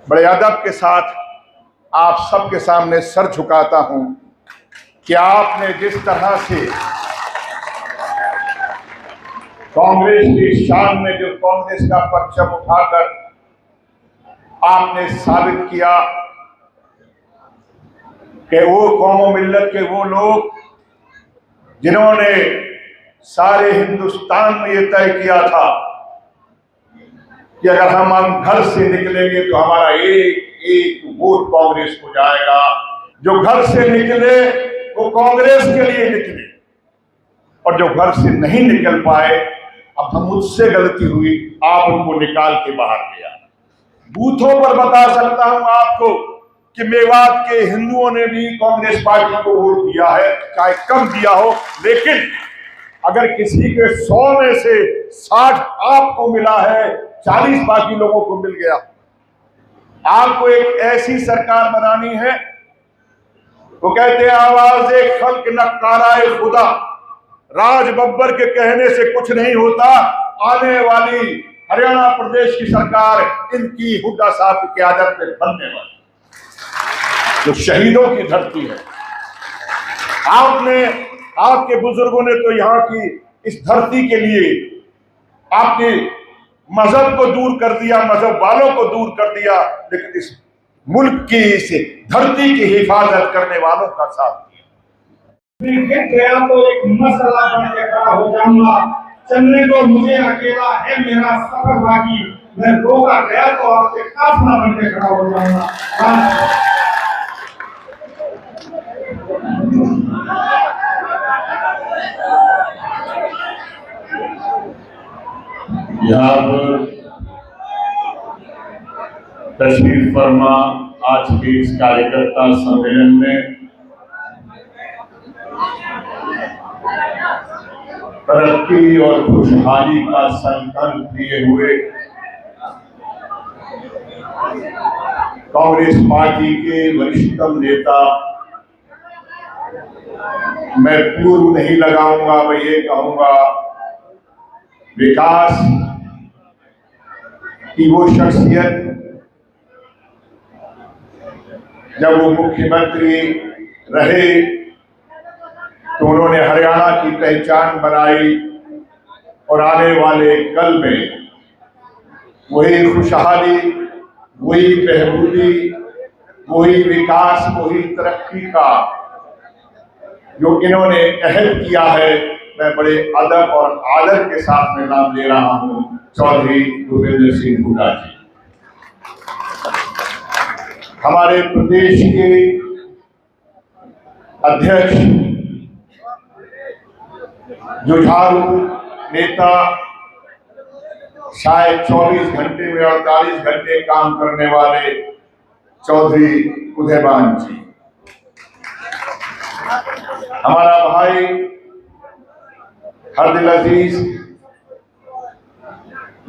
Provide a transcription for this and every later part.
बड़े अदब के साथ आप सबके सामने सर झुकाता हूं कि आपने जिस तरह से कांग्रेस की शान में जो कांग्रेस का परचम उठाकर आपने साबित किया कि वो कौम मिल्लत के वो लोग जिन्होंने सारे हिंदुस्तान में ये तय किया था कि अगर हम घर से निकलेंगे तो हमारा एक एक वोट कांग्रेस को जाएगा। जो घर से निकले वो कांग्रेस के लिए निकले, और जो घर से नहीं निकल पाए, अब हम मुझसे गलती हुई, आप उनको निकाल के बाहर ले आए। बूथों पर बता सकता हूं आपको कि मेवात के हिंदुओं ने भी कांग्रेस पार्टी को वोट दिया है, चाहे कम दिया हो, लेकिन अगर किसी के 100 में से 60 आपको मिला है, 40 बाकी लोगों को मिल गया। आपको एक ऐसी सरकार बनानी है, वो कहते हैं आवाज़े खल्क नक्काराए खुदा, राज बब्बर के कहने से कुछ नहीं होता। आने वाली हरियाणा प्रदेश की सरकार इनकी हुड्डा साहब की क़यादत में बनने वाली, जो शहीदों की धरती है। आपके बुजुर्गों ने तो यहाँ की इस धरती के लिए आपने मजहब को दूर कर दिया, मजहब वालों को दूर कर दिया, लेकिन इस मुल्क की, इस धरती की हिफाजत करने वालों का साथ दिया। गया तो एक मसला बन के खड़ा हो जाऊंगा, चलने को मुझे अकेला है मेरा सफर बाकी, मैं रोका गया तो आपके काफिला बन के खड़ा हो जाऊंगा। यहाँ पर तशरीफ फरमा आज के इस कार्यकर्ता सम्मेलन में तरक्की और खुशहाली का संकल्प लिए हुए कांग्रेस पार्टी के वरिष्ठतम नेता, मैं पूर्व नहीं लगाऊंगा, मैं ये कहूंगा विकास की वो शख्सियत जब वो मुख्यमंत्री रहे तो उन्होंने हरियाणा की पहचान बनाई, और आने वाले कल में वही खुशहाली, वही बहबूदी, वही विकास, वही तरक्की का जो इन्होंने अहद किया है, मैं बड़े अदब और आदर के साथ में नाम ले रहा हूं चौधरी भूपेंद्र सिंह हुड्डा जी। हमारे प्रदेश के अध्यक्ष, जुझारू नेता, शायद 24 घंटे में 48 घंटे काम करने वाले चौधरी उदयभान जी, हमारा भाई हरदिल अजीज,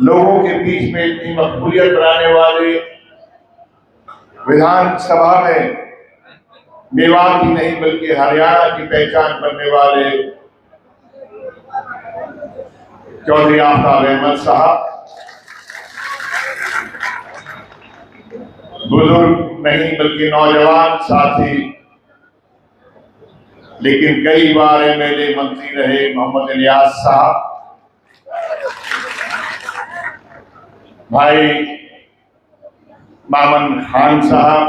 लोगों के बीच में इतनी मकबूलियत बनाने वाले, विधानसभा में मेवात ही नहीं बल्कि हरियाणा की पहचान बनने वाले चौधरी आफ्ताब अहमद साहब, बुजुर्ग नहीं बल्कि नौजवान साथी, लेकिन कई बार एमएलए मंत्री रहे मोहम्मद इलियास साहब, भाई मामन खान साहब,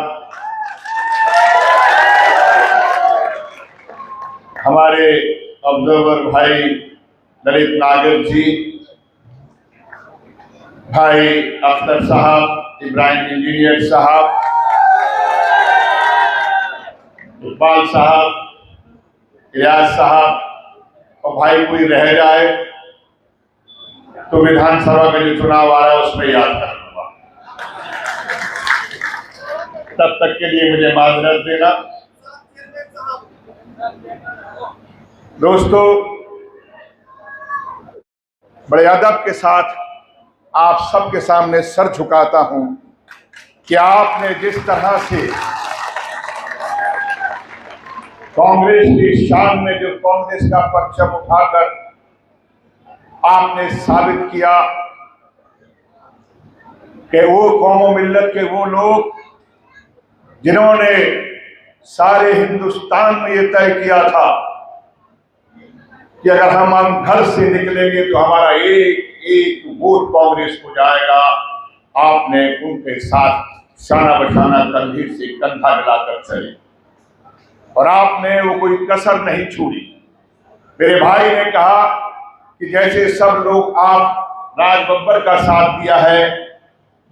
हमारे ऑब्जर्वर भाई ललित नागर जी, भाई अख्तर साहब, इब्राहिम इंजीनियर साहब, इकबाल साहब, इलियास साहब, और भाई कोई रह जाए तो विधानसभा का जो चुनाव आ रहा है उसमें याद कर लूंगा, तब तक के लिए मुझे माजरत देना। दोस्तों, बड़े अदब के साथ आप सबके सामने सर झुकाता हूं कि आपने जिस तरह से कांग्रेस की शान में जो कांग्रेस का परचम उठाकर आपने साबित किया कि वो कौम व मिल्लत के वो लोग जिन्होंने सारे हिंदुस्तान में ये तय किया था कि अगर हम घर से निकलेंगे तो हमारा एक एक वोट कांग्रेस को जाएगा, आपने उनके साथ शाना बशाना कंधे से कंधा मिलाकर चले और आपने वो कोई कसर नहीं छोड़ी। मेरे भाई ने कहा कि जैसे सब लोग आप राज बब्बर का साथ दिया है,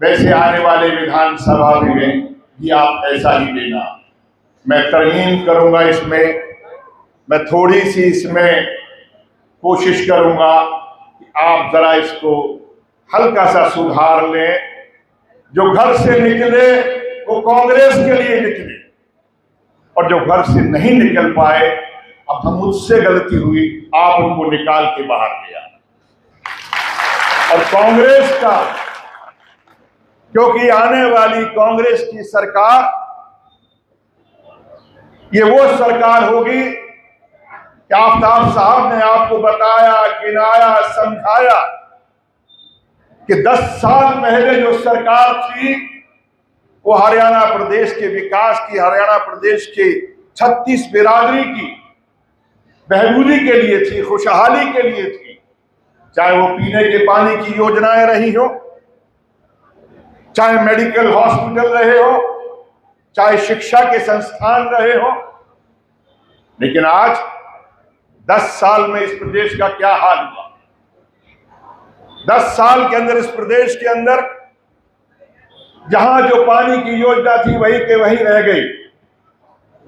वैसे आने वाले विधानसभा में भी आप ऐसा ही देना। मैं तरमीम करूंगा, इसमें मैं थोड़ी सी इसमें कोशिश करूंगा कि आप जरा इसको हल्का सा सुधार लें। जो घर से निकले वो कांग्रेस के लिए निकले, और जो घर से नहीं निकल पाए, अब हम मुझसे गलती हुई, आप उनको निकाल के बाहर ले आए। और कांग्रेस का, क्योंकि आने वाली कांग्रेस की सरकार ये वो सरकार होगी कि आफ्ताब साहब ने आपको बताया, गिनाया, समझाया कि 10 साल पहले जो सरकार थी वो हरियाणा प्रदेश के विकास की, हरियाणा प्रदेश के 36 बिरादरी की बहबूदी के लिए थी, खुशहाली के लिए थी। चाहे वो पीने के पानी की योजनाएं रही हो, चाहे मेडिकल हॉस्पिटल रहे हो, चाहे शिक्षा के संस्थान रहे हो। लेकिन आज 10 साल में इस प्रदेश का क्या हाल हुआ? 10 साल के अंदर इस प्रदेश के अंदर जहां जो पानी की योजना थी वही के वही रह गई।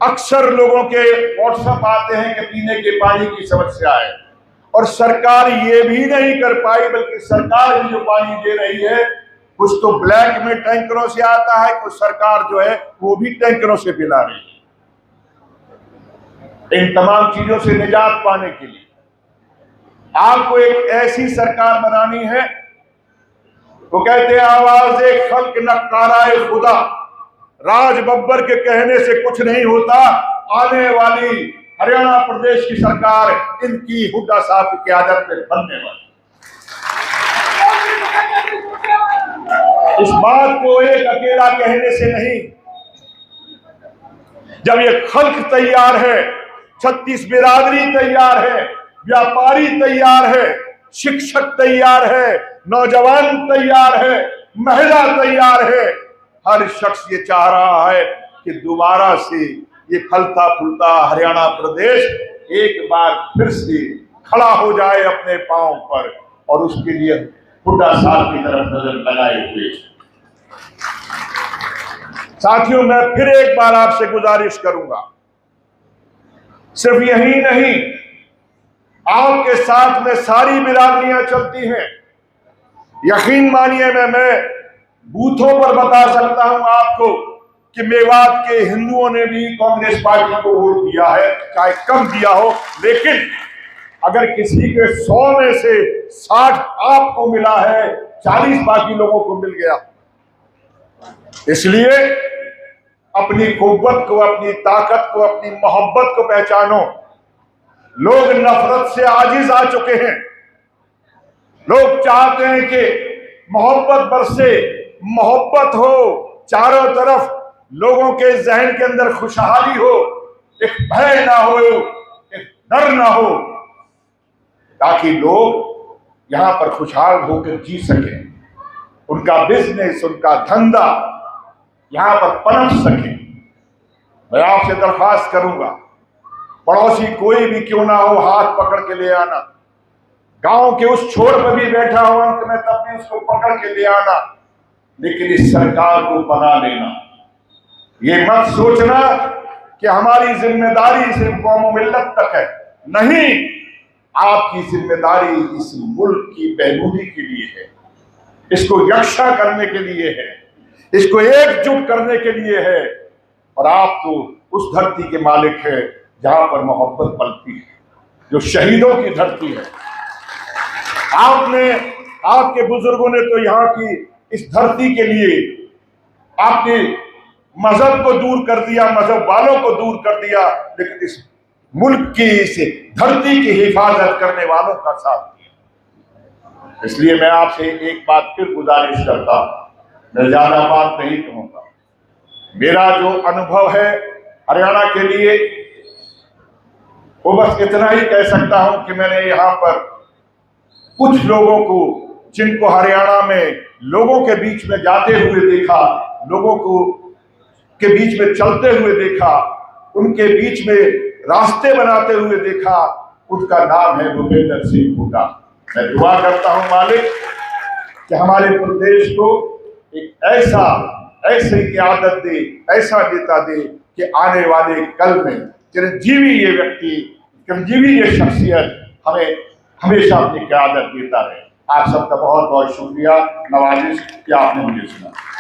अक्सर लोगों के व्हाट्सएप आते हैं कि पीने के पानी की समस्या है, और सरकार ये भी नहीं कर पाई, बल्कि सरकार भी जो पानी दे रही है कुछ तो ब्लैक में टैंकरों से आता है, कुछ सरकार जो है वो भी टैंकरों से पिला रही है। इन तमाम चीजों से निजात पाने के लिए आपको एक ऐसी सरकार बनानी है। वो कहते हैं आवाज़े खल्क नक्काराए खुदा, राज बब्बर के कहने से कुछ नहीं होता। आने वाली हरियाणा प्रदेश की सरकार इनकी हुड्डा साहब की क़यादत में बनने वाली। इस बात को एक अकेला कहने से नहीं, जब ये खल्क तैयार है, 36 बिरादरी तैयार है, व्यापारी तैयार है, शिक्षक तैयार है, नौजवान तैयार है, महिला तैयार है, हर शख्स ये चाह रहा है कि दोबारा से ये फलता फूलता हरियाणा प्रदेश एक बार फिर से खड़ा हो जाए अपने पांव पर, और उसके लिए हुड्डा साहब की तरफ नजर लगाए हुए। साथियों, मैं फिर एक बार आपसे गुजारिश करूंगा, सिर्फ यही नहीं, आपके साथ में सारी बिरादरियां चलती हैं। यकीन मानिए, मैं बूथों पर बता सकता हूं आपको कि मेवात के हिंदुओं ने भी कांग्रेस पार्टी को वोट दिया है, चाहे कम दिया हो, लेकिन अगर किसी के 100 में से 60 आपको मिला है, 40 बाकी लोगों को मिल गया। इसलिए अपनी कुव्वत को, अपनी ताकत को, अपनी मोहब्बत को पहचानो। लोग नफरत से आजिज आ चुके हैं। लोग चाहते हैं कि मोहब्बत बरसे, मोहब्बत हो चारों तरफ, लोगों के जहन के अंदर खुशहाली हो, एक भय ना हो, एक डर ना हो, ताकि लोग यहां पर खुशहाल होकर जी सके, उनका बिजनेस, उनका धंधा यहां पर पनप सके। मैं आपसे दरख्वास्त करूंगा, पड़ोसी कोई भी क्यों ना हो, हाथ पकड़ के ले आना। गांव के उस छोर पर भी बैठा हो अंत में, तब भी उसको पकड़ के ले आना, लेकिन इस सरकार को बना लेना। ये मत सोचना कि हमारी जिम्मेदारी सिर्फ कौम मिल्लत तक है। नहीं, आपकी जिम्मेदारी इस मुल्क की बहबूदी के लिए है, इसको यकसा करने के लिए है, इसको एकजुट करने के लिए है। और आप तो उस धरती के मालिक है जहां पर मोहब्बत पलती है, जो शहीदों की धरती है। आपने, आपके बुजुर्गों ने तो यहाँ की इस धरती के लिए आपने मजहब को दूर कर दिया, मजहब वालों को दूर कर दिया, लेकिन इस मुल्क की, इस धरती की हिफाजत करने वालों का साथ दिया। इसलिए मैं आपसे एक बात फिर गुजारिश करता हूं, मैं ज्यादा बात नहीं कहूंगा। मेरा जो अनुभव है हरियाणा के लिए वो बस इतना ही कह सकता हूं कि मैंने यहाँ पर कुछ लोगों को, जिनको हरियाणा में लोगों के बीच में जाते हुए देखा, लोगों को के बीच में चलते हुए देखा, उनके बीच में रास्ते बनाते हुए देखा, उसका नाम है भूपेंद्र सिंह हुड्डा। मैं दुआ करता हूं मालिक कि हमारे प्रदेश को एक ऐसी क़यादत दे, ऐसा नेता दे कि आने वाले कल में चिरंजीवी ये व्यक्ति, चिरंजीवी ये शख्सियत हमें हमेशा अपनी क़यादत देता रहे। आप सबका बहुत बहुत शुक्रिया, नवाजिश कि आपने मुझे सुना।